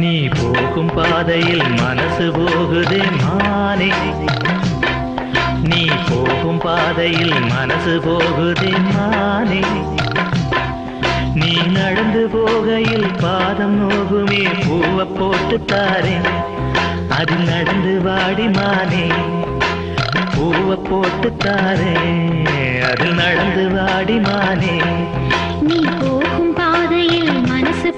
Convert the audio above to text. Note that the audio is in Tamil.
நீ போகும் பாதையில் மனசு போகுதே மானே, நீ போகும் பாதையில் மனசு போகுதே மானே, நீ நடந்து போகையில் பாதம் நோகுமே பூவை போட்டு தாரேன், அதில் நடந்து வாடி மானே, பூவை போட்டு தாரேன், அதில் நடந்து வாடி மானே. நீ போகும் பாதையில் மனசு